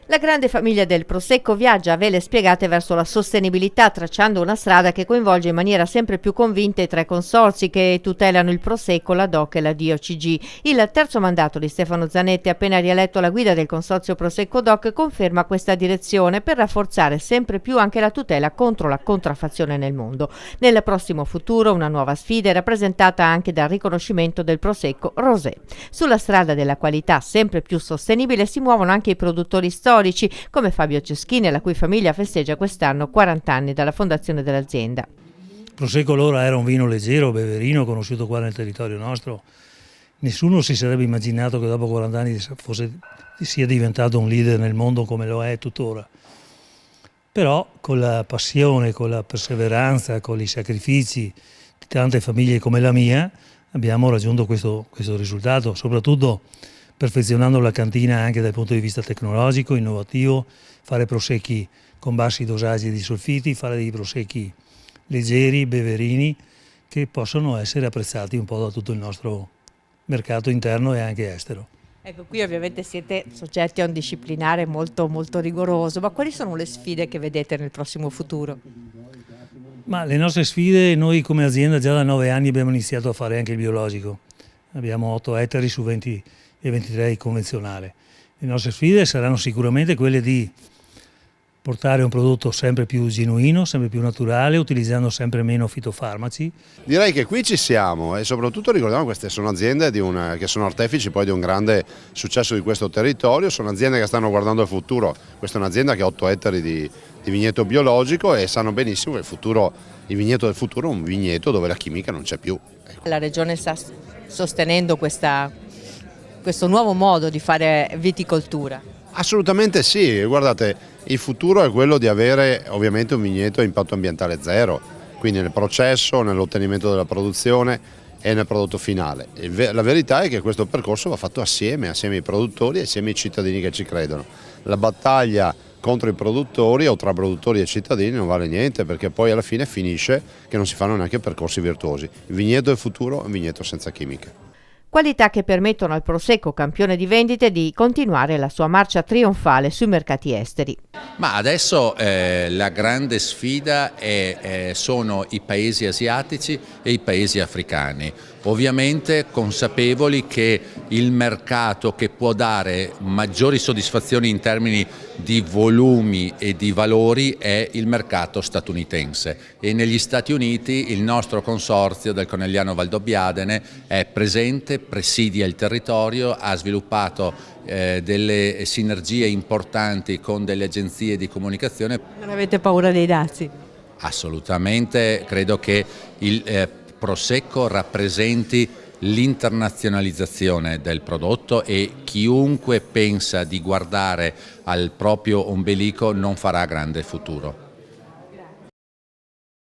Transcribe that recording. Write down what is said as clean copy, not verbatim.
La grande famiglia del Prosecco viaggia a vele spiegate verso la sostenibilità, tracciando una strada che coinvolge in maniera sempre più convinta i tre consorzi che tutelano il Prosecco, la DOC e la DOCG. Il terzo mandato di Stefano Zanetti, appena rieletto alla guida del consorzio Prosecco DOC, conferma questa direzione per rafforzare sempre più anche la tutela contro la contraffazione nel mondo. Nel prossimo futuro una nuova sfida è rappresentata anche dal riconoscimento del Prosecco Rosé. Sulla strada della qualità sempre più sostenibile si muovono anche i produttori storici, come Fabio Ceschini, la cui famiglia festeggia quest'anno 40 anni dalla fondazione dell'azienda. Prosecco allora era un vino leggero, beverino, conosciuto qua nel territorio nostro. Nessuno si sarebbe immaginato che dopo 40 anni sia diventato un leader nel mondo come lo è tuttora. Però con la passione, con la perseveranza, con i sacrifici di tante famiglie come la mia, abbiamo raggiunto questo risultato, soprattutto perfezionando la cantina anche dal punto di vista tecnologico, innovativo, fare prosecchi con bassi dosaggi di solfiti, fare dei prosecchi leggeri, beverini, che possono essere apprezzati un po' da tutto il nostro mercato interno e anche estero. Ecco, qui ovviamente siete soggetti a un disciplinare molto, molto rigoroso, ma quali sono le sfide che vedete nel prossimo futuro? Ma le nostre sfide, noi come azienda già da 9 anni abbiamo iniziato a fare anche il biologico. Abbiamo 8 ettari su 20 e 23 di convenzionale. Le nostre sfide saranno sicuramente quelle di portare un prodotto sempre più genuino, sempre più naturale, utilizzando sempre meno fitofarmaci. Direi che qui ci siamo e soprattutto ricordiamo che queste sono aziende che sono artefici poi di un grande successo di questo territorio, sono aziende che stanno guardando al futuro. Questa è un'azienda che ha 8 ettari di vigneto biologico e sanno benissimo che il vigneto del futuro è un vigneto dove la chimica non c'è più. La Regione sta sostenendo questo nuovo modo di fare viticoltura? Assolutamente sì, guardate, il futuro è quello di avere ovviamente un vigneto a impatto ambientale zero, quindi nel processo, nell'ottenimento della produzione e nel prodotto finale. La verità è che questo percorso va fatto assieme ai produttori e assieme ai cittadini che ci credono. La battaglia contro i produttori o tra produttori e cittadini non vale niente, perché poi alla fine finisce che non si fanno neanche percorsi virtuosi. Il vigneto del futuro è un vigneto senza chimiche. Qualità che permettono al Prosecco, campione di vendite, di continuare la sua marcia trionfale sui mercati esteri. Ma adesso la grande sfida sono i paesi asiatici e i paesi africani, ovviamente consapevoli che il mercato che può dare maggiori soddisfazioni in termini di volumi e di valori è il mercato statunitense, e negli Stati Uniti il nostro consorzio del Conegliano Valdobbiadene è presente, presidia il territorio, ha sviluppato delle sinergie importanti con delle agenzie di comunicazione. Non avete paura dei dazi? Assolutamente, credo che il Prosecco rappresenti l'internazionalizzazione del prodotto e chiunque pensa di guardare al proprio ombelico non farà grande futuro.